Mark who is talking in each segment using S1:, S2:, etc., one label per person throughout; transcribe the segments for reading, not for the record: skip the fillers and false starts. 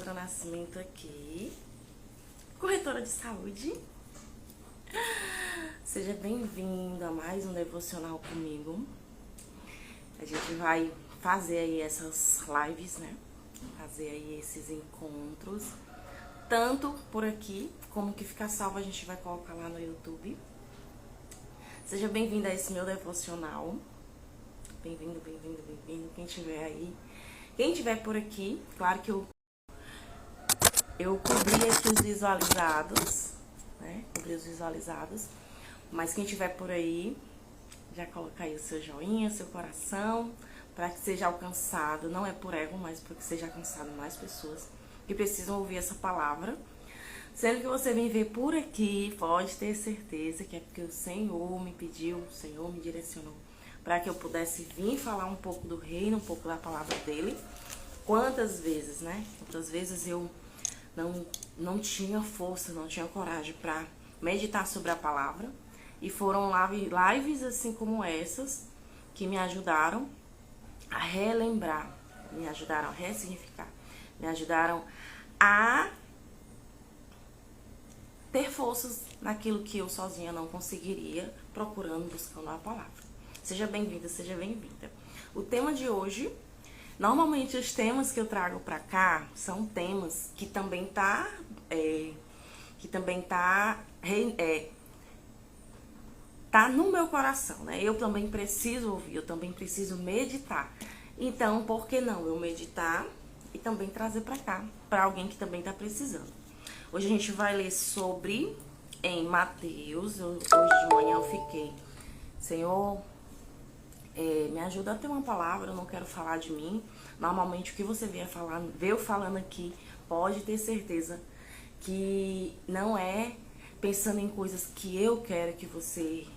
S1: Sandra Nascimento aqui, corretora de saúde. Seja bem-vindo a mais um devocional comigo. A gente vai fazer aí essas lives, né? Fazer aí esses encontros, tanto por aqui, como que fica salvo a gente vai colocar lá no YouTube. Seja bem-vindo a esse meu devocional. Bem-vindo, bem-vindo, bem-vindo. Quem estiver aí. Quem estiver por aqui, claro que eu cobri aqui os visualizados, né? Cobri os visualizados. Mas quem estiver por aí, já coloca aí o seu joinha, seu coração, para que seja alcançado. Não é por ego, mas para que seja alcançado mais pessoas que precisam ouvir essa palavra. Sendo que você vem ver por aqui, pode ter certeza que é porque o Senhor me pediu, o Senhor me direcionou para que eu pudesse vir falar um pouco do reino, um pouco da palavra dele. Quantas vezes, né? Quantas vezes eu não tinha força, não tinha coragem para meditar sobre a palavra. E foram lives assim como essas que me ajudaram a relembrar, me ajudaram a ressignificar, me ajudaram a ter forças naquilo que eu sozinha não conseguiria, procurando, buscando a palavra. Seja bem-vinda, seja bem-vinda. O tema de hoje, normalmente os temas que eu trago pra cá são temas que também tá no meu coração, né? Eu também preciso ouvir, eu também preciso meditar. Então, por que não eu meditar e também trazer pra cá, pra alguém que também tá precisando? Hoje a gente vai ler sobre em Mateus. Hoje de manhã eu fiquei, Senhor, me ajuda a ter uma palavra, eu não quero falar de mim. Normalmente o que você veio falando aqui, pode ter certeza que não é pensando em coisas que eu quero que você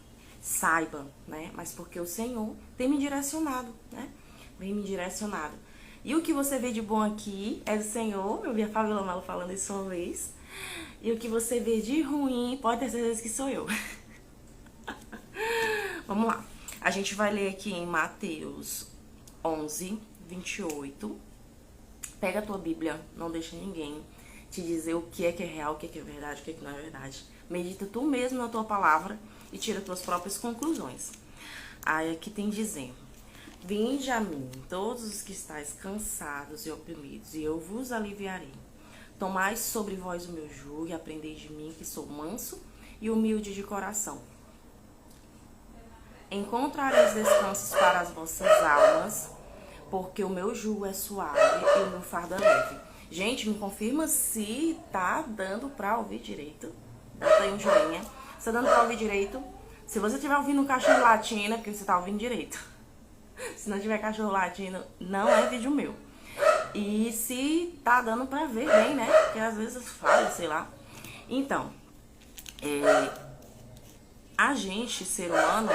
S1: saiba, né? Mas porque o Senhor tem me direcionado, né? Vem me direcionado. E o que você vê de bom aqui é do Senhor. Eu vi a Fabiola Melo falando isso uma vez. E o que você vê de ruim, pode ter certeza que sou eu. Vamos lá. A gente vai ler aqui em Mateus 11, 28. Pega a tua Bíblia, não deixa ninguém te dizer o que é real, o que é verdade, o que não é verdade. Medita tu mesmo na tua palavra e tira tuas próprias conclusões. Aí aqui tem dizendo: Vinde a mim, todos os que estáis cansados e oprimidos, e eu vos aliviarei. Tomai sobre vós o meu jugo e aprendei de mim, que sou manso e humilde de coração. Encontrareis descansos para as vossas almas, porque o meu jugo é suave e o meu fardo é leve. Gente, me confirma se tá dando pra ouvir direito. Dá aí um joinha. Se tá dando pra ouvir direito. Se você estiver ouvindo um cachorro latindo, é porque você tá ouvindo direito. Se não tiver cachorro latindo, não é vídeo meu. E se tá dando pra ver bem, né? Porque às vezes falha, sei lá. Então, a gente, ser humano,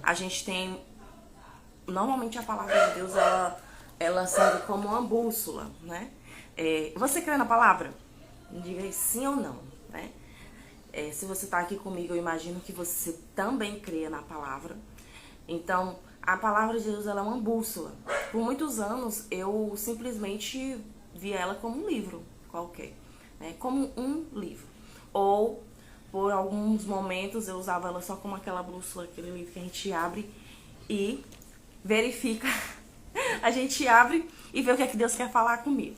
S1: a gente tem... Normalmente a palavra de Deus, ela serve como uma bússola, né? Você crê na palavra? Me diga aí sim ou não, né? Se você tá aqui comigo, eu imagino que você também crê na palavra. Então, a palavra de Deus, ela é uma bússola. Por muitos anos, eu simplesmente via ela como um livro qualquer, né? Como um livro. Ou, por alguns momentos, eu usava ela só como aquela bússola, aquele livro que a gente abre e verifica. A gente abre e vê o que é que Deus quer falar comigo.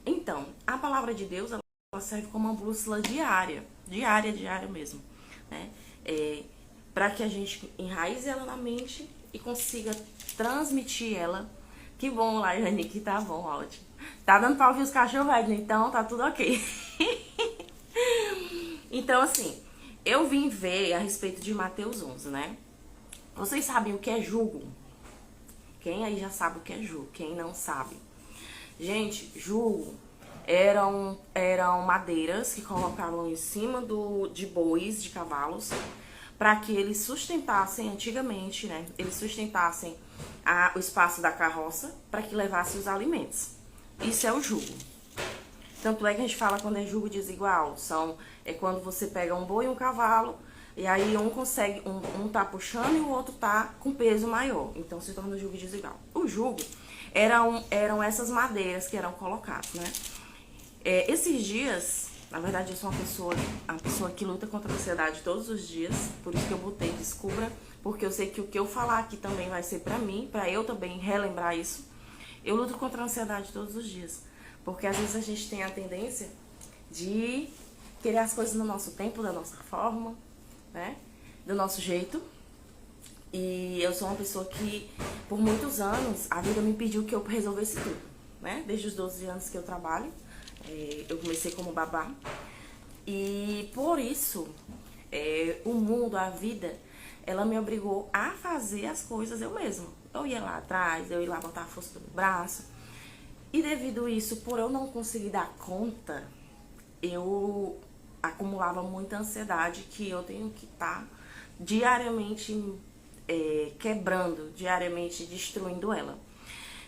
S1: Então, a palavra de Deus, ela serve como uma bússola diária mesmo, né? Para que a gente enraize ela na mente e consiga transmitir ela. Que bom, Laiane, que tá bom, ótimo. Tá dando pra ouvir os cachorros, então tá tudo ok. Então, assim, eu vim ver a respeito de Mateus 11, né? Vocês sabem o que é jugo? Quem aí já sabe o que é jugo? Quem não sabe? Gente, jugo eram madeiras que colocavam em cima de bois, de cavalos, para que eles sustentassem, antigamente, né? Eles sustentassem o espaço da carroça para que levasse os alimentos. Isso é o jugo. Tanto é que a gente fala quando é jugo desigual. É quando você pega um boi e um cavalo, e aí um tá puxando e o outro tá com peso maior. Então se torna jugo desigual. O jugo eram essas madeiras que eram colocadas, né? Esses dias, na verdade, eu sou uma pessoa que luta contra a ansiedade todos os dias. Por isso que eu botei Descubra. Porque eu sei que o que eu falar aqui também vai ser pra mim, pra eu também relembrar isso. Eu luto contra a ansiedade todos os dias. Porque às vezes a gente tem a tendência de querer as coisas no nosso tempo, da nossa forma, né? Do nosso jeito. E eu sou uma pessoa que, por muitos anos, a vida me pediu que eu resolvesse tudo, né? Desde os 12 anos que eu trabalho, eu comecei como babá. E por isso, o mundo, a vida, ela me obrigou a fazer as coisas eu mesma. Eu ia lá atrás, eu ia lá botar a força do meu braço. E devido a isso, por eu não conseguir dar conta, eu acumulava muita ansiedade que eu tenho que estar diariamente quebrando, diariamente destruindo ela.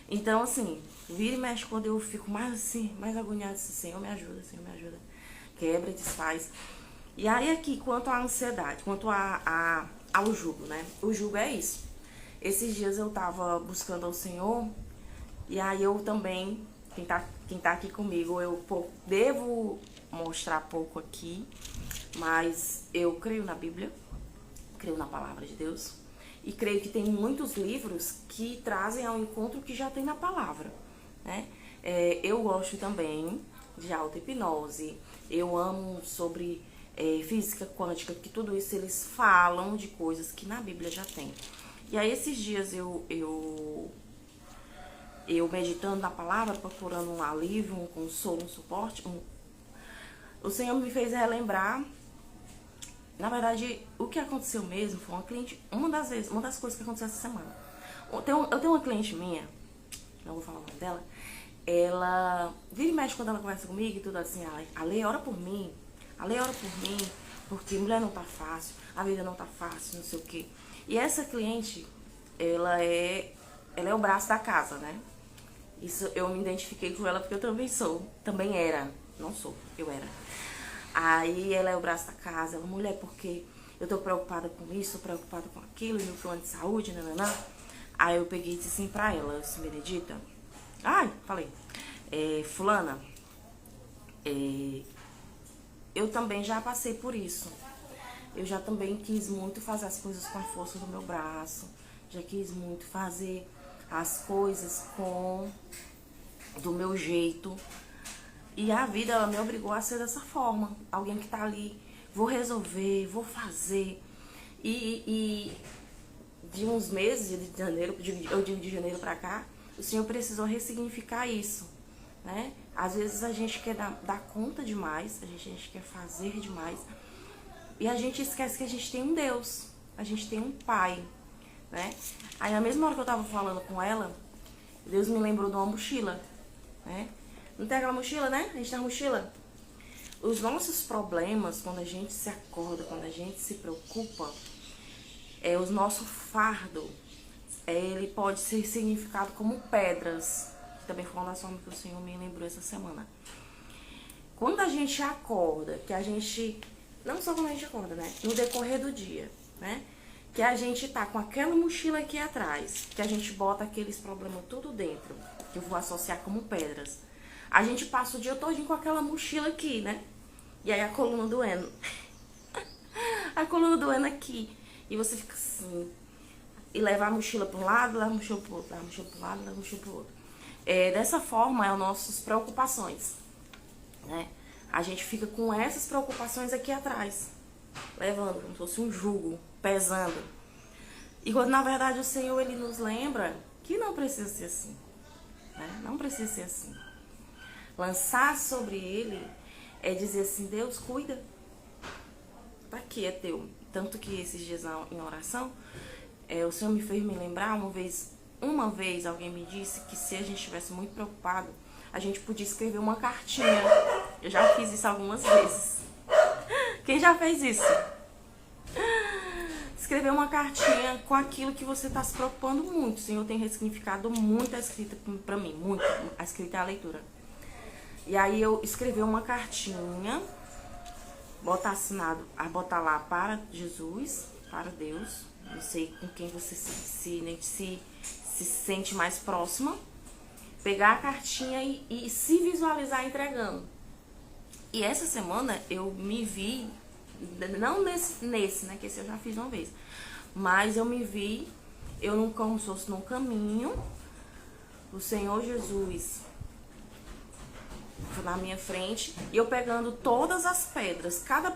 S1: Então, assim, vira e mexe quando eu fico mais assim, mais agoniada, assim, Senhor, me ajuda, Senhor, me ajuda. Quebra, desfaz. E aí aqui, quanto à ansiedade, quanto ao jugo, né? O jugo é isso. Esses dias eu tava buscando ao Senhor, e aí eu também, quem tá aqui comigo, eu devo mostrar pouco aqui, mas eu creio na Bíblia, creio na palavra de Deus, e creio que tem muitos livros que trazem ao encontro que já tem na palavra, né? Eu gosto também de auto-hipnose, eu amo sobre física quântica, que tudo isso eles falam de coisas que na Bíblia já tem. E aí esses dias eu meditando na palavra, procurando um alívio, um consolo, um suporte, o Senhor me fez relembrar. Na verdade, o que aconteceu mesmo foi uma cliente, uma das coisas que aconteceu essa semana. Eu tenho uma cliente minha, não vou falar o nome dela, ela vira e mexe quando ela conversa comigo e tudo assim, Ale, ora por mim, porque mulher não tá fácil, a vida não tá fácil, não sei o quê. E essa cliente, ela é o braço da casa, né? Isso eu me identifiquei com ela porque eu também era, não sou, eu era. Aí ela é o braço da casa, ela, mulher, porque eu tô preocupada com isso, tô preocupada com aquilo, meu plano de saúde, nananã. Aí eu peguei e disse assim pra ela, eu disse, Benedita, falei, fulana, eu também já passei por isso. Eu já também quis muito fazer as coisas com a força do meu braço, já quis muito fazer as coisas do meu jeito. E a vida, ela me obrigou a ser dessa forma. Alguém que tá ali, vou resolver, vou fazer. E de uns meses, de janeiro, eu digo de janeiro pra cá, o Senhor precisou ressignificar isso, né? Às vezes a gente quer dar conta demais, a gente quer fazer demais. E a gente esquece que a gente tem um Deus, a gente tem um Pai, né? Aí na mesma hora que eu tava falando com ela, Deus me lembrou de uma mochila, né? Não tem aquela mochila, né? A gente tem uma mochila. Os nossos problemas, quando a gente se acorda, quando a gente se preocupa, o nosso fardo, ele pode ser significado como pedras. Também foi uma das formas que o Senhor me lembrou essa semana. Quando a gente acorda, que a gente... Não só quando a gente acorda, né? No decorrer do dia, né? Que a gente tá com aquela mochila aqui atrás, que a gente bota aqueles problemas tudo dentro, que eu vou associar como pedras. A gente passa o dia todinho com aquela mochila aqui, né? E aí a coluna doendo. A coluna doendo aqui. E você fica assim. E leva a mochila para um lado, leva a mochila pro outro, leva a mochila para um lado, leva a mochila pro outro. Dessa forma, é as nossas preocupações, né? A gente fica com essas preocupações aqui atrás, levando como se fosse um jugo, pesando. E quando na verdade o Senhor, ele nos lembra que não precisa ser assim, né? Não precisa ser assim. Lançar sobre ele é dizer assim, Deus, cuida. Tá aqui, é teu. Tanto que esses dias em oração, o Senhor me fez me lembrar, uma vez alguém me disse que se a gente estivesse muito preocupado, a gente podia escrever uma cartinha. Eu já fiz isso algumas vezes. Quem já fez isso? Escrever uma cartinha com aquilo que você está se preocupando muito. O Senhor tem ressignificado muito a escrita para mim, muito. A escrita é a leitura. E aí eu escrevi uma cartinha, botar assinado, botar lá para Jesus, para Deus. Não sei com quem você se sente mais próxima. Pegar a cartinha e se visualizar entregando. E essa semana eu me vi, não nesse, né, que esse eu já fiz uma vez, mas eu me vi, eu não, como se fosse num caminho, o Senhor Jesus na minha frente, e eu pegando todas as pedras, cada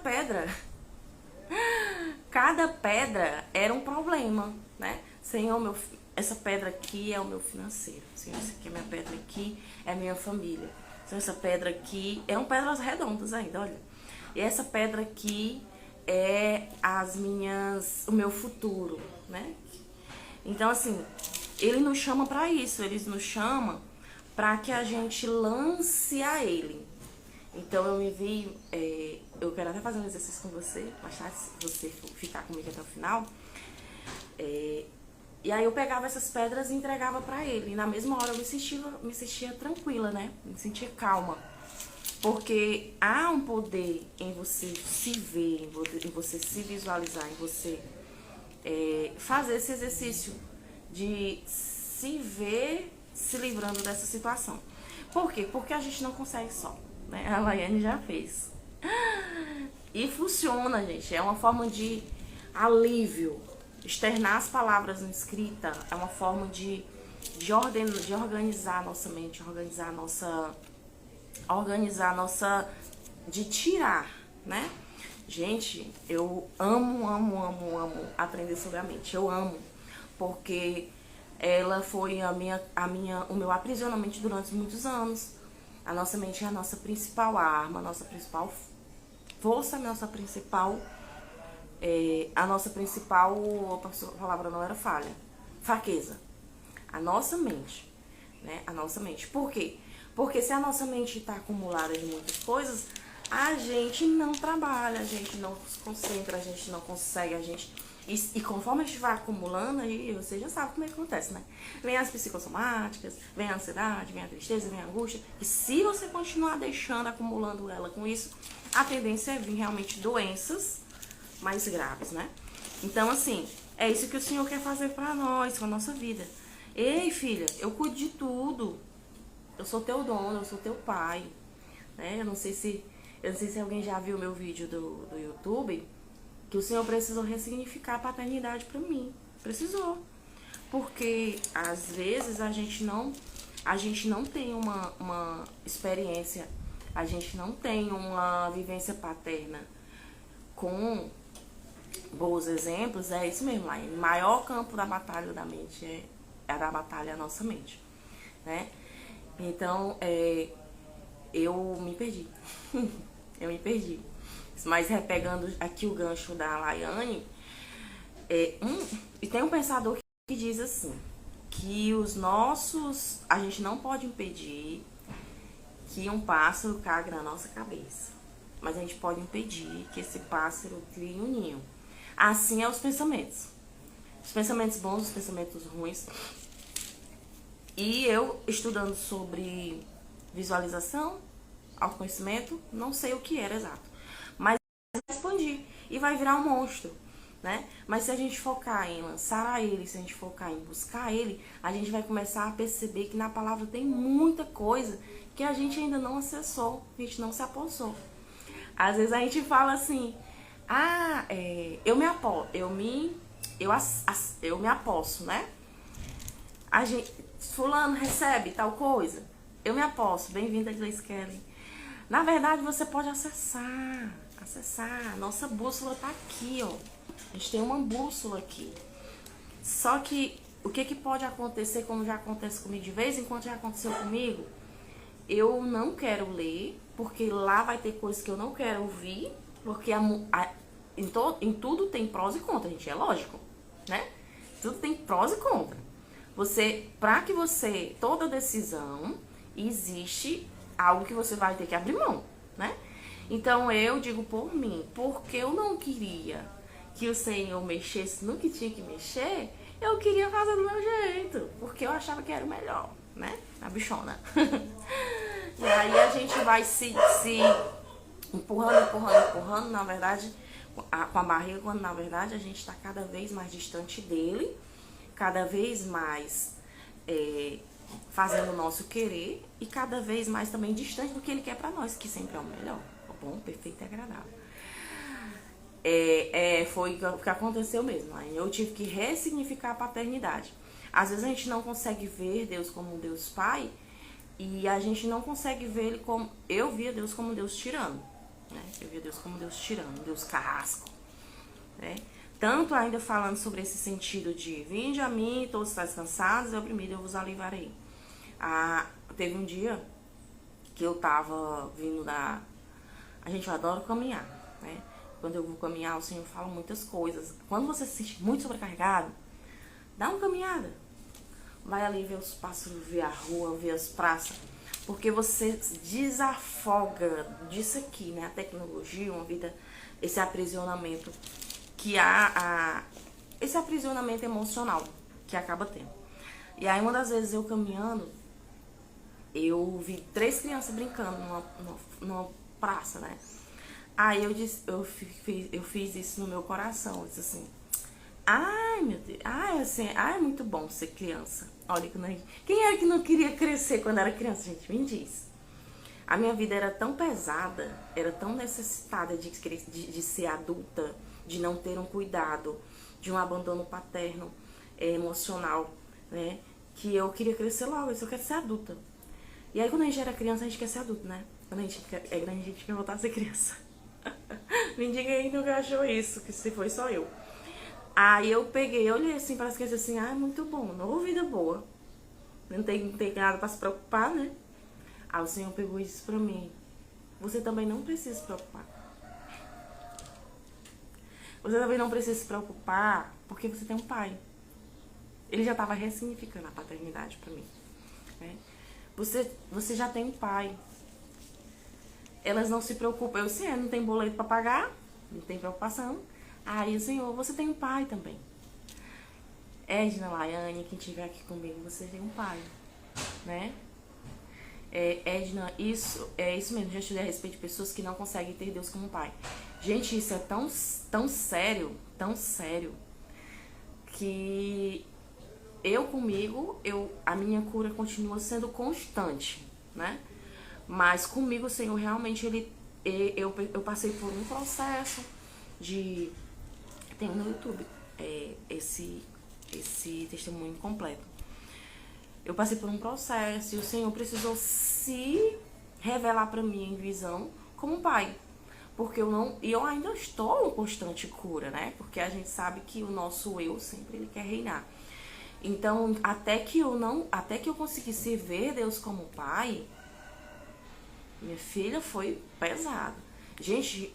S1: pedra era um problema, né? Senhor, essa pedra aqui é o meu financeiro. Senhor, essa aqui é minha pedra aqui, é a minha família. Senhor, essa pedra aqui, eram pedras redondas ainda, olha. E essa pedra aqui é o meu futuro, né? Então, assim, ele nos chama para isso, ele nos chama para que a gente lance a ele. Então eu me vi, eu quero até fazer um exercício com você, mais tarde, se você ficar comigo até o final. E aí eu pegava essas pedras e entregava pra ele. E na mesma hora eu me sentia tranquila, né? Me sentia calma. Porque há um poder em você se ver, em você se visualizar, em você fazer esse exercício de se ver se livrando dessa situação. Por quê? Porque a gente não consegue só, né? A Laiane já fez. E funciona, gente. É uma forma de alívio. Externar as palavras em escrita é uma forma de organizar a nossa mente, de tirar, né? Gente, eu amo aprender sobre a mente. Eu amo, porque ela foi o meu aprisionamento durante muitos anos. A nossa mente é a nossa principal arma, a nossa principal força, a nossa principal, a palavra não era falha, fraqueza. A nossa mente, né? A nossa mente. Por quê? Porque se a nossa mente está acumulada de muitas coisas, a gente não trabalha, a gente não se concentra, a gente não consegue, E conforme a gente vai acumulando, aí você já sabe como é que acontece, né? Vem as psicossomáticas, vem a ansiedade, vem a tristeza, vem a angústia. E se você continuar acumulando ela com isso, a tendência é vir realmente doenças mais graves, né? Então, assim, é isso que o Senhor quer fazer pra nós, com a nossa vida. Ei, filha, eu cuido de tudo. Eu sou teu dono, eu sou teu pai. Né? Eu não sei se alguém já viu meu vídeo do YouTube, que o Senhor precisou ressignificar a paternidade pra mim. Precisou. Porque, às vezes, a gente não tem uma experiência, a gente não tem uma vivência paterna com bons exemplos. É isso mesmo, lá. O maior campo da batalha da mente é da batalha a nossa mente, né? Então, eu me perdi. Eu me perdi. Mas repegando aqui o gancho da Laiane, e tem um pensador que diz assim, que a gente não pode impedir que um pássaro cague na nossa cabeça, mas a gente pode impedir que esse pássaro crie um ninho. Assim é os pensamentos bons, os pensamentos ruins. E eu, estudando sobre visualização, autoconhecimento, não sei o que era exato, mas expandir e vai virar um monstro, né? Mas se a gente focar em lançar a ele, se a gente focar em buscar ele, a gente vai começar a perceber que na palavra tem muita coisa que a gente ainda não acessou, a gente não se apossou. Às vezes a gente fala assim, eu me aposso, né? Fulano recebe tal coisa, eu me aposto. Bem-vinda, Gleice Kelly. Na verdade, você pode acessar. Nossa bússola tá aqui, ó. A gente tem uma bússola aqui. Só que o que pode acontecer, como já acontece comigo de vez em quando, já aconteceu comigo, eu não quero ler, porque lá vai ter coisas que eu não quero ouvir, porque em tudo tem prós e contras, gente, é lógico, né? Tudo tem prós e contras. Toda decisão, existe algo que você vai ter que abrir mão, né? Então eu digo por mim, porque eu não queria que o Senhor mexesse no que tinha que mexer, eu queria fazer do meu jeito, porque eu achava que era o melhor, né? A bichona. E aí a gente vai se empurrando, na verdade, com a barriga, quando na verdade a gente está cada vez mais distante dele, cada vez mais fazendo o nosso querer e cada vez mais também distante do que ele quer pra nós, que sempre é o melhor, bom, perfeito e agradável. Foi o que aconteceu mesmo. Aí eu tive que ressignificar a paternidade. Às vezes a gente não consegue ver Deus como um Deus Pai e a gente não consegue ver Ele como... Eu via Deus como Deus tirano, né? Eu via Deus como Deus tirano, Deus carrasco, né? Tanto ainda falando sobre esse sentido de vinde a mim, todos estáis cansados e oprimidos, eu vos aliviarei. Teve um dia que eu tava vindo da... A gente adora caminhar, né? Quando eu vou caminhar, o Senhor fala muitas coisas. Quando você se sente muito sobrecarregado, dá uma caminhada. Vai ali ver os pássaros, ver a rua, ver as praças. Porque você desafoga disso aqui, né? A tecnologia, uma vida, esse aprisionamento que esse aprisionamento emocional que acaba tendo. E aí, uma das vezes eu caminhando, eu vi 3 crianças brincando numa praça, né? Aí eu fiz isso no meu coração, eu disse assim, ai meu Deus, é muito bom ser criança. Olha, quem era que não queria crescer quando era criança, gente? Me diz. A minha vida era tão pesada, era tão necessitada de ser adulta, de não ter um cuidado, de um abandono paterno, emocional, né? Que eu queria crescer logo, eu quero ser adulta. E aí quando a gente era criança, a gente quer ser adulto, né? Quando a gente é grande, a gente quer voltar a ser criança. Me diga aí nunca achou isso, que se foi só eu. Aí eu peguei, olhei assim para as crianças assim, muito bom, nova vida boa. Não tem nada para se preocupar, né? Aí o Senhor pegou e disse pra mim, você também não precisa se preocupar. Você também não precisa se preocupar porque você tem um pai. Ele já estava ressignificando a paternidade pra mim, né? Você já tem um pai. Elas não se preocupam. Eu sei, não tem boleto pra pagar, não tem preocupação. Aí, Senhor, você tem um pai também. Edna, Laiane, quem estiver aqui comigo, você tem um pai, né? Edna, isso mesmo, já estudei a respeito de pessoas que não conseguem ter Deus como pai. Gente, isso é tão sério, que a minha cura continua sendo constante, né? Mas comigo o Senhor realmente, eu passei por um processo de... Tem no YouTube esse testemunho completo. Eu passei por um processo e o Senhor precisou se revelar para mim em visão como um pai. Porque eu ainda estou em constante cura, né? Porque a gente sabe que o nosso eu sempre ele quer reinar. Então, até que eu conseguisse ver Deus como pai, minha filha, foi pesado. Gente,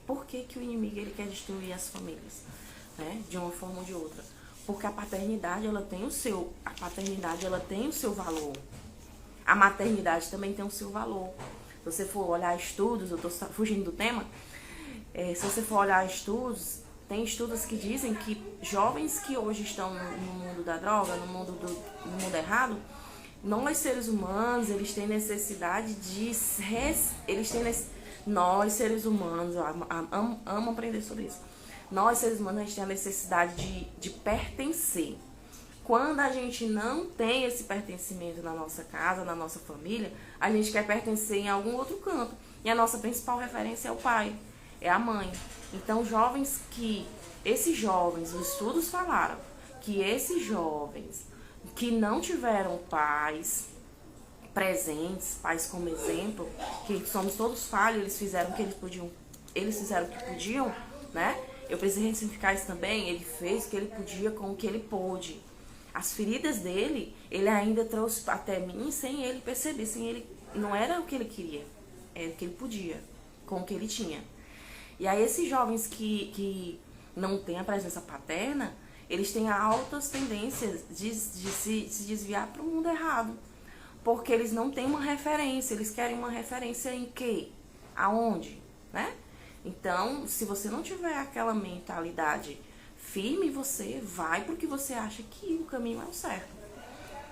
S1: por que o inimigo ele quer destruir as famílias, né? De uma forma ou de outra? Porque a paternidade ela tem o seu valor. A maternidade também tem o seu valor. Se você for olhar estudos, eu estou fugindo do tema, se você for olhar estudos, tem estudos que dizem que jovens que hoje estão no mundo da droga, no mundo errado, nós seres humanos, eles têm necessidade de... Nós seres humanos, eu amo aprender sobre isso. Nós seres humanos, a gente tem a necessidade de pertencer. Quando a gente não tem esse pertencimento na nossa casa, na nossa família, a gente quer pertencer em algum outro canto. E a nossa principal referência é o pai, é a mãe. Então, esses jovens, os estudos falaram que esses jovens que não tiveram pais presentes, pais como exemplo, que somos todos falhos, eles fizeram o que podiam, né? Eu precisei ressignificar isso também, ele fez o que ele podia com o que ele pôde. As feridas dele, ele ainda trouxe até mim sem ele perceber, não era o que ele queria, era o que ele podia, com o que ele tinha. E aí esses jovens que não têm a presença paterna, eles têm altas tendências de se desviar para o mundo errado. Porque eles não têm uma referência, eles querem uma referência em quê? Aonde? Né? Então, se você não tiver aquela mentalidade firme, você vai porque você acha que o caminho é o certo.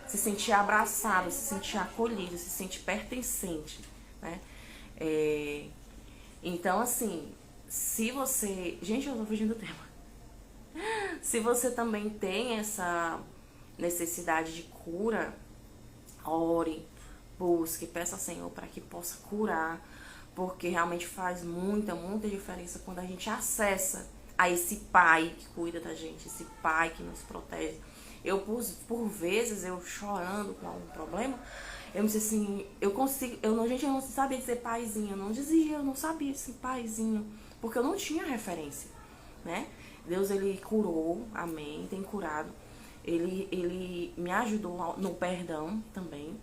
S1: Se sentir abraçado, se sentir acolhido, se sentir pertencente, né? Então, assim, se você... Gente, eu tô fugindo do tema. Se você também tem essa necessidade de cura, ore, busque, peça ao Senhor para que possa curar. porque realmente faz muita diferença quando a gente acessa a esse pai que cuida da gente, esse pai que nos protege. Eu, por vezes, eu chorando com algum problema, eu me disse assim, gente, eu não sabia dizer paizinho, eu não dizia, eu não sabia assim, paizinho, porque eu não tinha referência, né? Deus, ele curou, amém, tem curado. Ele me ajudou no perdão também,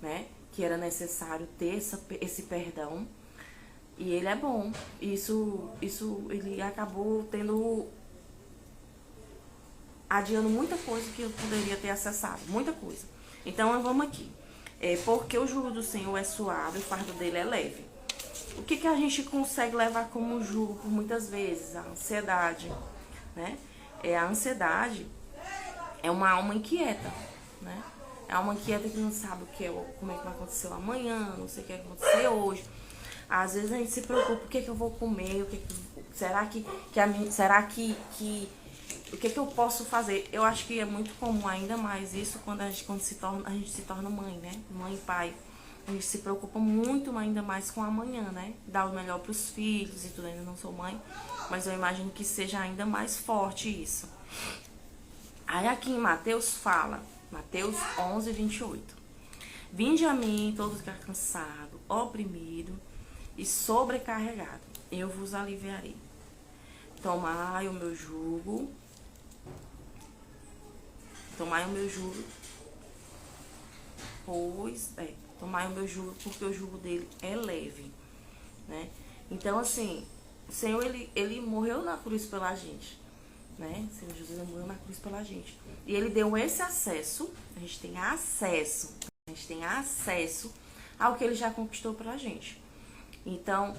S1: né? Que era necessário ter esse perdão. E ele é bom. Isso ele acabou adiando muita coisa que eu poderia ter acessado. Muita coisa. Então, vamos aqui. Porque o jugo do Senhor é suave, o fardo dele é leve. O que a gente consegue levar como jugo por muitas vezes? A ansiedade, né? A ansiedade é uma alma inquieta, né? É uma alma inquieta que não sabe como é que vai acontecer amanhã, não sei o que vai acontecer hoje. Às vezes a gente se preocupa, o que eu vou comer, será que o que eu posso fazer? Eu acho que é muito comum ainda mais isso quando a gente se torna mãe, né? Mãe e pai. A gente se preocupa muito ainda mais com amanhã, né? Dar o melhor para os filhos e tudo. Ainda não sou mãe, mas eu imagino que seja ainda mais forte isso. Aí aqui em Mateus fala, Mateus 11, 28. Vinde a mim, todos que estão cansados, oprimidos e sobrecarregado, eu vos aliviarei. Tomai o meu jugo, tomai o meu jugo porque o jugo dele é leve, né? Então, assim, o Senhor, ele morreu na cruz pela gente, né? O Senhor Jesus morreu na cruz pela gente. E ele deu esse acesso, a gente tem acesso ao que ele já conquistou pra gente. Então,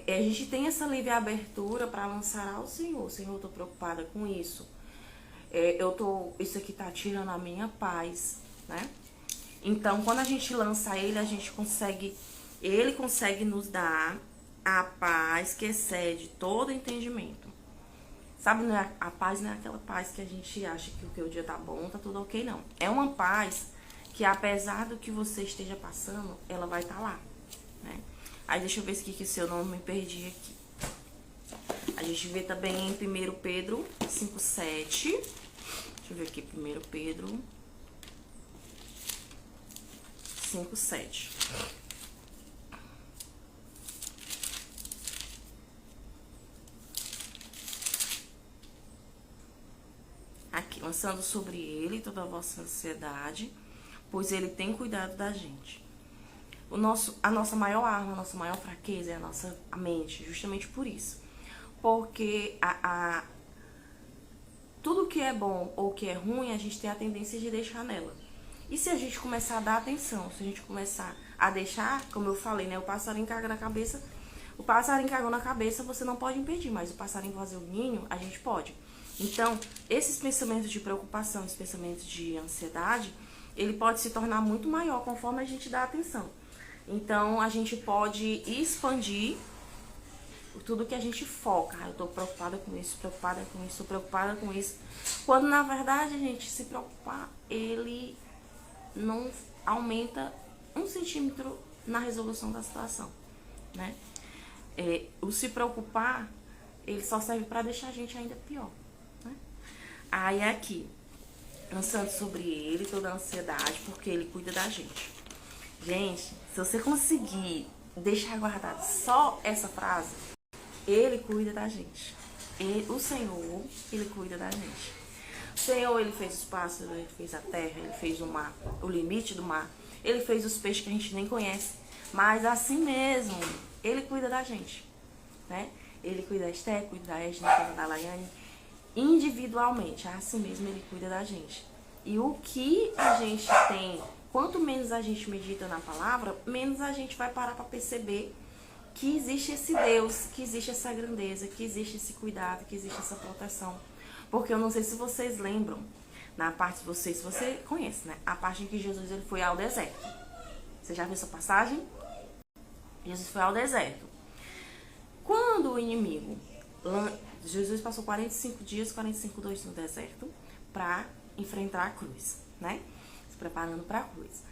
S1: a gente tem essa livre abertura para lançar ao Senhor. Senhor, eu tô preocupada com isso. Isso aqui tá tirando a minha paz, né? Então, quando a gente lança ele, ele consegue nos dar a paz que excede todo entendimento. Sabe, a paz não é aquela paz que a gente acha que o dia tá bom, tá tudo ok, não. É uma paz que, apesar do que você esteja passando, ela vai estar lá, né? Aí deixa eu ver se eu não me perdi aqui. A gente vê também em 1 Pedro 5,7. Deixa eu ver aqui, 1 Pedro 5,7. Aqui, lançando sobre ele toda a vossa ansiedade, pois ele tem cuidado da gente. A nossa maior arma, a nossa maior fraqueza é a mente, justamente por isso. Porque tudo que é bom ou que é ruim, a gente tem a tendência de deixar nela. E se a gente começar a dar atenção, se a gente começar a deixar, como eu falei, né? O passarinho caga na cabeça, o passarinho cagou na cabeça, você não pode impedir, mas o passarinho fazer o ninho, a gente pode. Então, esses pensamentos de preocupação, esses pensamentos de ansiedade, ele pode se tornar muito maior conforme a gente dá atenção. Então, a gente pode expandir tudo que a gente foca. Eu tô preocupada com isso, preocupada com isso. Quando, na verdade, a gente se preocupar, ele não aumenta 1 centímetro na resolução da situação, né? O se preocupar, ele só serve para deixar a gente ainda pior, né? Aí aqui, lançando sobre ele toda a ansiedade, porque ele cuida da gente. Gente, se você conseguir deixar guardado só essa frase, ele cuida da gente. O Senhor, ele cuida da gente. O Senhor, ele fez os pássaros, ele fez a terra, ele fez o mar, o limite do mar. Ele fez os peixes que a gente nem conhece. Mas assim mesmo, ele cuida da gente, né? Ele cuida da Esté, cuida da Edna, cuida da Laiane. Individualmente, assim mesmo ele cuida da gente. E o que a gente tem, quanto menos a gente medita na palavra, menos a gente vai parar para perceber que existe esse Deus, que existe essa grandeza, que existe esse cuidado, que existe essa proteção. Porque eu não sei se vocês lembram, na parte de vocês, se você conhece, né? A parte em que Jesus ele foi ao deserto. Você já viu essa passagem? Jesus foi ao deserto. Quando o inimigo... Jesus passou 45 dias, 45 noites no deserto para enfrentar a cruz, né? Se preparando para a cruz.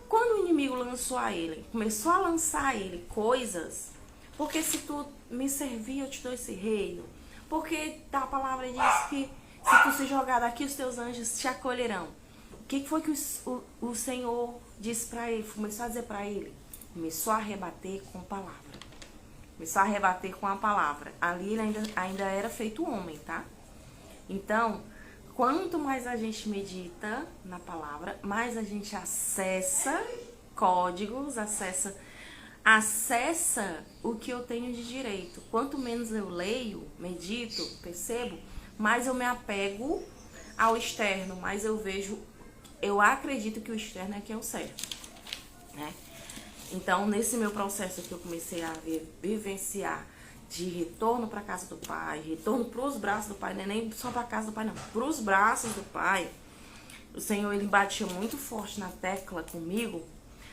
S1: Quando o inimigo lançou a ele, começou a lançar a ele coisas, porque se tu me servir, eu te dou esse reino. Porque a palavra diz que se tu se jogar daqui, os teus anjos te acolherão. O que foi que o Senhor disse para ele, começou a dizer para ele? Começou a rebater com palavra. Começou a rebater com a palavra. Ali ele ainda era feito homem, tá? Então, quanto mais a gente medita na palavra, mais a gente acessa códigos, acessa o que eu tenho de direito. Quanto menos eu leio, medito, percebo, mais eu me apego ao externo, mais eu acredito que o externo é que é o certo, né? Então, nesse meu processo que eu comecei a vivenciar de retorno para a casa do Pai, retorno para os braços do Pai, não é nem só para a casa do Pai, não, para os braços do Pai, o Senhor, ele batia muito forte na tecla comigo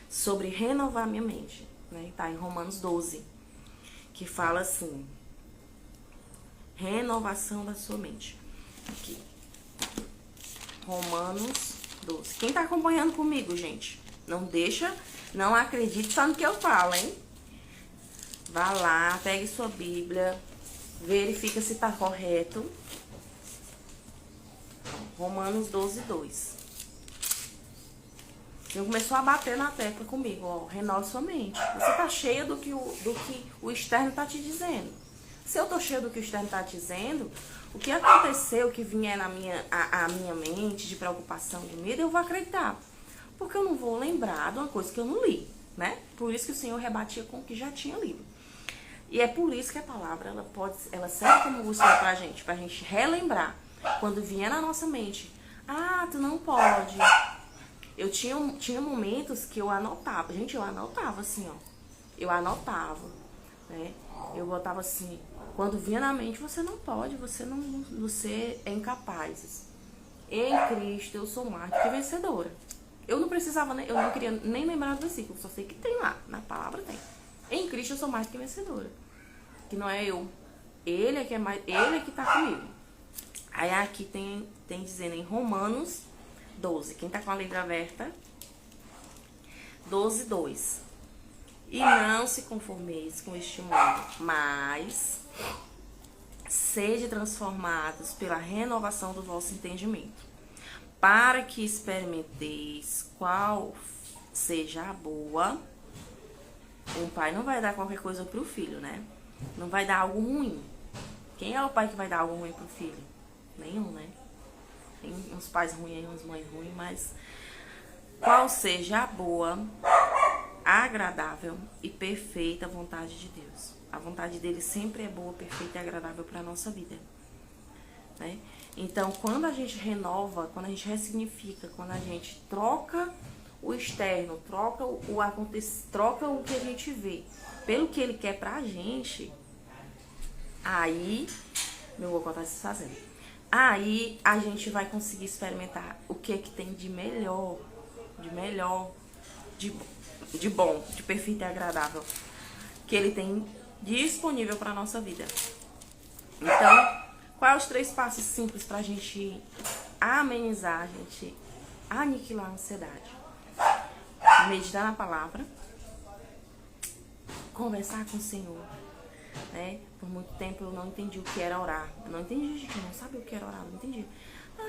S1: sobre renovar minha mente, né? Tá em Romanos 12, que fala assim, renovação da sua mente. Aqui, Romanos 12. Quem tá acompanhando comigo, gente? Não acredite só no que eu falo, hein? Vá lá, pegue sua Bíblia, verifica se tá correto. Romanos 12, 2. Ele começou a bater na tecla comigo, ó, renove sua mente. Você tá cheia do que o externo tá te dizendo. Se eu tô cheia do que o externo tá te dizendo, o que aconteceu, o que vier na a minha mente de preocupação, de medo, eu vou acreditar. Porque eu não vou lembrar de uma coisa que eu não li, né? Por isso que o Senhor rebatia com o que já tinha lido. E é por isso que a palavra, ela serve como bússola pra gente relembrar. Quando vier na nossa mente, tu não pode. Eu tinha momentos que eu anotava. Gente, eu anotava assim, ó. Eu anotava, né? Eu botava assim, quando vinha na mente, você não pode, você é incapaz. Em Cristo eu sou mais do que vencedora. Eu não queria nem lembrar do versículo, só sei que tem lá, na palavra tem. Em Cristo eu sou mais do que vencedora. Que não é eu. Ele é que tá comigo. Aí aqui tem dizendo em Romanos 12. Quem tá com a letra aberta? 12, 2. E não se conformeis com este mundo, mas sede transformados pela renovação do vosso entendimento, para que experimenteis qual seja a boa. Um pai não vai dar qualquer coisa pro filho, né? Não vai dar algo ruim. Quem é o pai que vai dar algo ruim pro filho? Nenhum, né? Tem uns pais ruins, umas mães ruins, mas qual seja a boa, agradável e perfeita vontade de Deus. A vontade dele sempre é boa, perfeita e agradável para a nossa vida, né? Então, quando a gente renova, quando a gente ressignifica, quando a gente troca o externo, troca o que a gente vê pelo que ele quer pra gente, aí meu cocô tá se fazendo. Aí a gente vai conseguir experimentar o que é que tem de melhor, de bom, de perfeito e agradável que ele tem disponível para nossa vida. Então, quais os 3 passos simples pra gente amenizar, a gente aniquilar a ansiedade? Meditar na palavra, conversar com o Senhor, né? Por muito tempo eu não entendi o que era orar. Eu não entendi, gente, eu não sabia o que era orar, eu não entendi.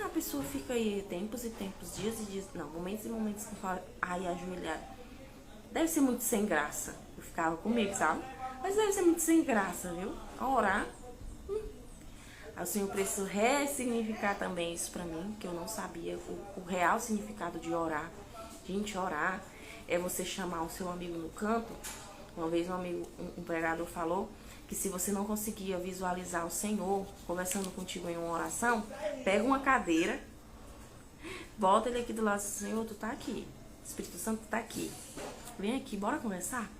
S1: A pessoa fica aí tempos e tempos, dias e dias, não, momentos e momentos que fala, ajoelhada. Deve ser muito sem graça. Eu ficava comigo, sabe? Mas deve ser muito sem graça, viu? A orar. Aí o Senhor precisa ressignificar também isso pra mim, que eu não sabia o real significado de orar. Gente, orar é você chamar o seu amigo no canto. Uma vez um pregador falou que se você não conseguia visualizar o Senhor conversando contigo em uma oração, pega uma cadeira, bota ele aqui do lado do Senhor, tu tá aqui. O Espírito Santo tá aqui. Vem aqui, bora conversar?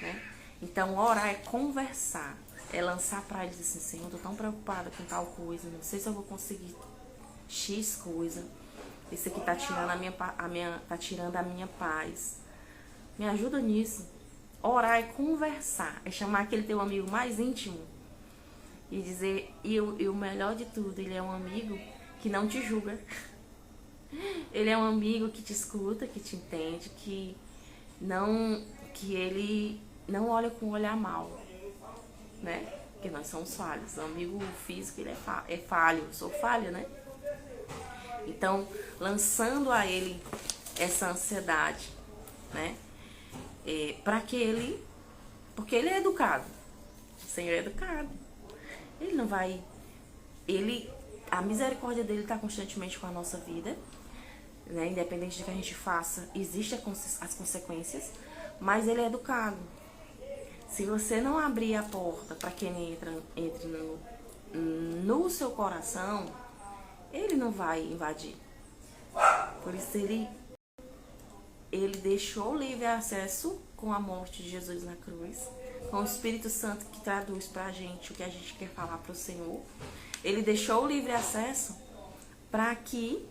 S1: Né? Então, orar é conversar. É lançar pra ele assim, Senhor, tô tão preocupada com tal coisa, não sei se eu vou conseguir X coisa. Esse aqui tá tirando a minha paz. Me ajuda nisso. Orar é conversar, é chamar aquele teu amigo mais íntimo e dizer, e o melhor de tudo, ele é um amigo que não te julga. Ele é um amigo que te escuta, que te entende, que ele não olha com um olhar mau, né? Porque nós somos falhos. O amigo físico, ele é falho. Eu sou falha, né? Então, lançando a ele essa ansiedade, né? Para que ele... Porque ele é educado. O Senhor é educado. Ele não vai... A misericórdia dele está constantemente com a nossa vida, né? Independente do que a gente faça, existem as consequências, mas ele é educado. Se você não abrir a porta para que ele entre no seu coração, ele não vai invadir. Por isso ele deixou livre acesso com a morte de Jesus na cruz, com o Espírito Santo que traduz para a gente o que a gente quer falar para o Senhor. Ele deixou livre acesso para que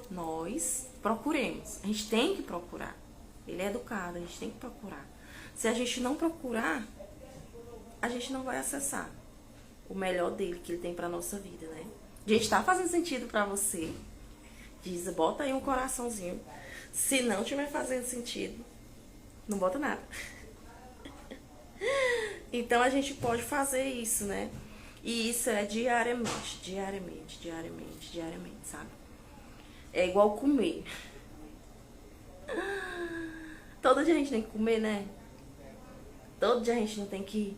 S1: nós procuremos. A gente tem que procurar. Ele é educado, a gente tem que procurar. Se a gente não procurar, a gente não vai acessar o melhor dele que ele tem pra nossa vida, né? Gente, tá fazendo sentido pra você? Diz, bota aí um coraçãozinho. Se não tiver fazendo sentido, não bota nada. Então a gente pode fazer isso, né? E isso é diariamente, sabe? É igual comer. Todo dia a gente tem que comer, né? Todo dia a gente não tem que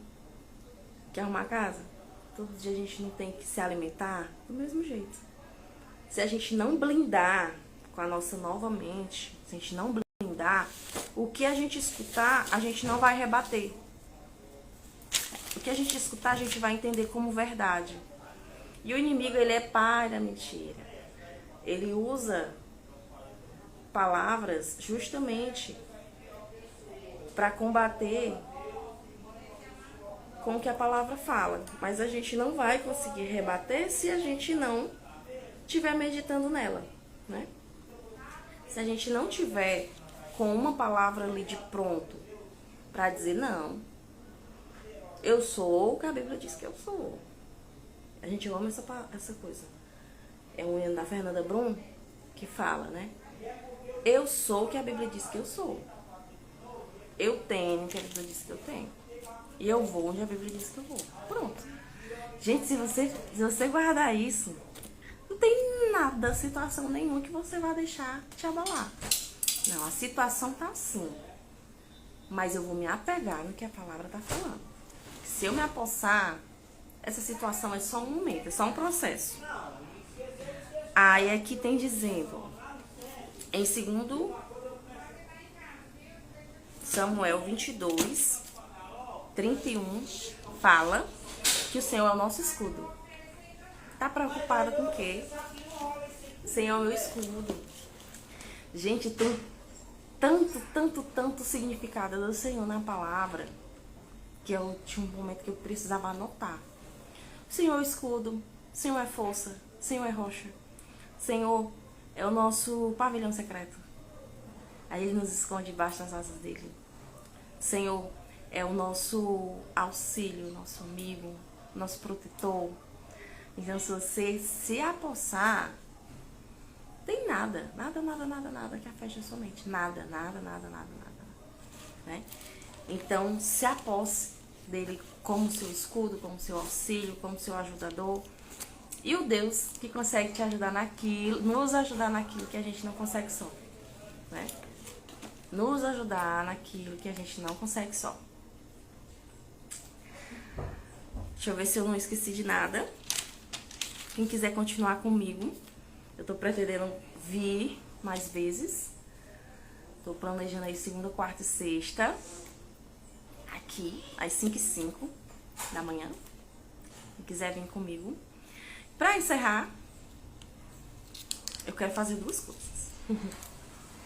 S1: arrumar a casa. Todo dia a gente não tem que se alimentar. Do mesmo jeito. Se a gente não blindar com a nossa nova mente, se a gente não blindar, o que a gente escutar, a gente não vai rebater. O que a gente escutar, a gente vai entender como verdade. E o inimigo, ele é pai da mentira. Ele usa palavras justamente para combater com o que a palavra fala. Mas a gente não vai conseguir rebater se a gente não estiver meditando nela, né? Se a gente não tiver com uma palavra ali de pronto para dizer, não, eu sou o que a Bíblia diz que eu sou. A gente ama essa coisa. É um hino da Fernanda Brum que fala, né? Eu sou o que a Bíblia diz que eu sou. Eu tenho o que a Bíblia diz que eu tenho. E eu vou onde a Bíblia diz que eu vou. Pronto. Gente, se você guardar isso, não tem nada, situação nenhuma que você vai deixar te abalar. Não, a situação tá assim. Mas eu vou me apegar no que a palavra tá falando. Se eu me apossar, essa situação é só um momento, é só um processo. Aí aqui tem dizendo, em 2 Samuel 22, 31, fala que o Senhor é o nosso escudo. Tá preocupada com o quê? O Senhor é o meu escudo. Gente, tem tanto significado do Senhor na palavra que eu tinha um momento que eu precisava anotar. O Senhor é o escudo, o Senhor é força, o Senhor é rocha. O Senhor é o nosso pavilhão secreto. Aí Ele nos esconde debaixo das asas dele. O Senhor é o nosso auxílio, nosso amigo, nosso protetor. Então, se você se apossar, tem nada que afete a sua mente. Nada. Né? Então, se aposse dele como seu escudo, como seu auxílio, como seu ajudador. E o Deus que consegue te ajudar naquilo, nos ajudar naquilo que a gente não consegue só. Né? Nos ajudar naquilo que a gente não consegue só. Deixa eu ver se eu não esqueci de nada. Quem quiser continuar comigo, eu tô pretendendo vir mais vezes. Tô planejando aí segunda, quarta e sexta. Aqui, às 5h05 da manhã. Quem quiser vir comigo. Pra encerrar, eu quero fazer 2 coisas.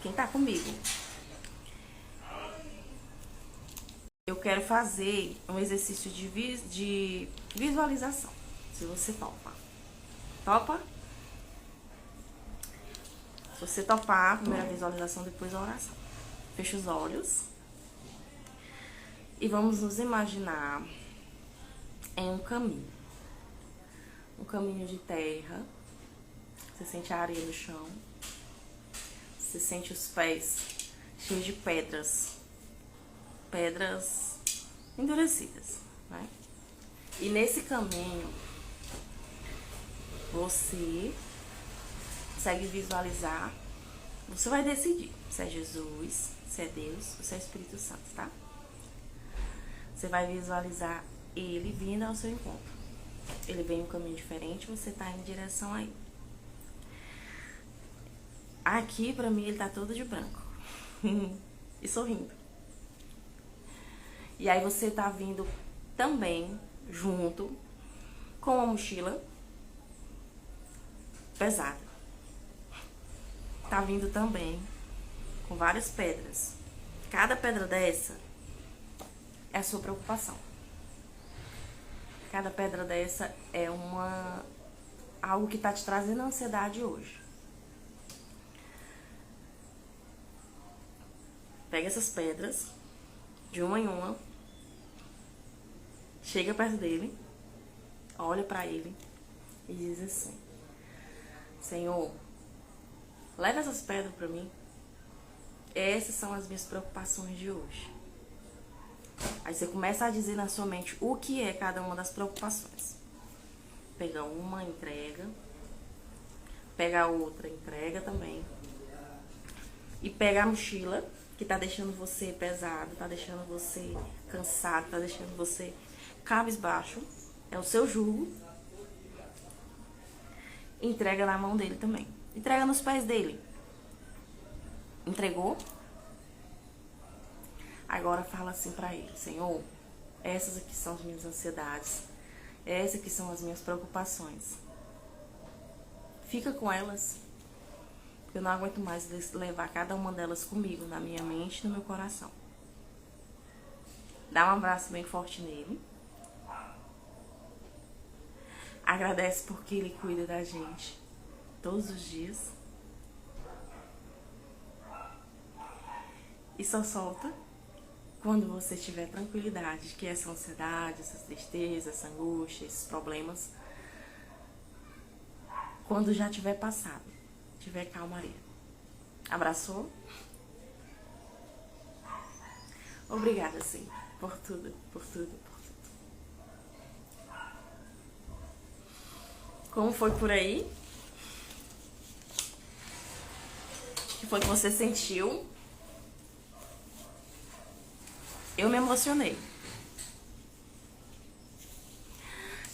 S1: Quem tá comigo? Eu quero fazer um exercício de visualização. Se você topa. Topa? Se você topar, a primeira visualização, depois a oração. Fecha os olhos. E vamos nos imaginar em um caminho. Um caminho de terra. Você sente a areia no chão. Você sente os pés cheios de pedras. Pedras endurecidas, né? E nesse caminho, você consegue visualizar. Você vai decidir se é Jesus, se é Deus ou se é Espírito Santo, tá? Você vai visualizar ele vindo ao seu encontro. Ele vem em um caminho diferente, você tá em direção a ele. Aqui, pra mim, ele tá todo de branco. E sorrindo. E aí você tá vindo também junto com uma mochila pesada. Tá vindo também com várias pedras. Cada pedra dessa é a sua preocupação. Cada pedra dessa é algo que tá te trazendo ansiedade hoje. Pega essas pedras, de uma em uma, chega perto dele, olha pra ele e diz assim: Senhor, leva essas pedras pra mim. Essas são as minhas preocupações de hoje. Aí você começa a dizer na sua mente o que é cada uma das preocupações. Pega uma, entrega. Pega a outra, entrega também. E pega a mochila, que tá deixando você pesado, tá deixando você cansado, tá deixando você cabisbaixo. É o seu jugo. Entrega na mão dele também. Entrega nos pés dele. Entregou? Agora fala assim pra ele: Senhor, essas aqui são as minhas ansiedades. Essas aqui são as minhas preocupações. Fica com elas. Eu não aguento mais levar cada uma delas comigo, na minha mente e no meu coração. Dá um abraço bem forte nele. Agradece porque ele cuida da gente todos os dias. E só solta quando você tiver tranquilidade, que essa ansiedade, essa tristeza, essa angústia, esses problemas, quando já tiver passado, tiver calmaria. Abraçou? Obrigada, Senhor, por tudo, por tudo, por tudo. Como foi por aí? O que foi que você sentiu? Eu me emocionei.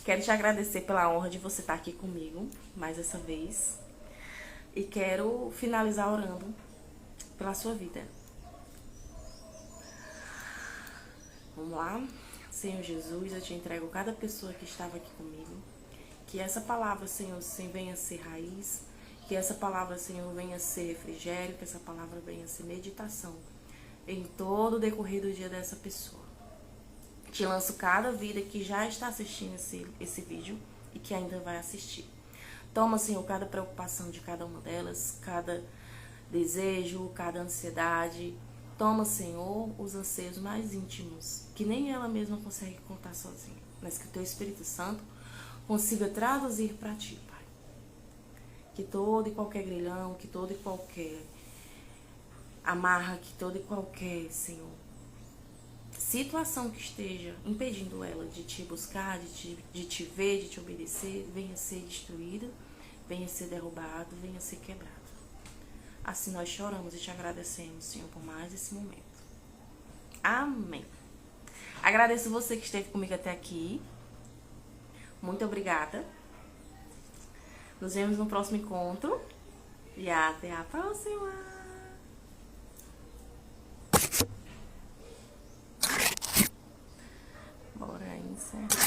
S1: Quero te agradecer pela honra de você estar aqui comigo mais essa vez. E quero finalizar orando pela sua vida. Vamos lá? Senhor Jesus, eu te entrego cada pessoa que estava aqui comigo. Que essa palavra, Senhor, venha ser raiz. Que essa palavra, Senhor, venha ser refrigério. Que essa palavra venha ser meditação em todo o decorrer do dia dessa pessoa. Te lanço cada vida que já está assistindo esse vídeo e que ainda vai assistir. Toma, Senhor, cada preocupação de cada uma delas, cada desejo, cada ansiedade. Toma, Senhor, os anseios mais íntimos, que nem ela mesma consegue contar sozinha, mas que o Teu Espírito Santo consiga traduzir para Ti, Pai. Que todo e qualquer grilhão, que todo e qualquer amarra, que toda e qualquer, Senhor, situação que esteja impedindo ela de Te buscar, de Te ver, de Te obedecer, venha ser destruída, venha ser derrubado, venha ser quebrado. Assim nós choramos e Te agradecemos, Senhor, por mais esse momento. Amém. Agradeço você que esteve comigo até aqui. Muito obrigada. Nos vemos no próximo encontro. E até a próxima. Bora encerrar.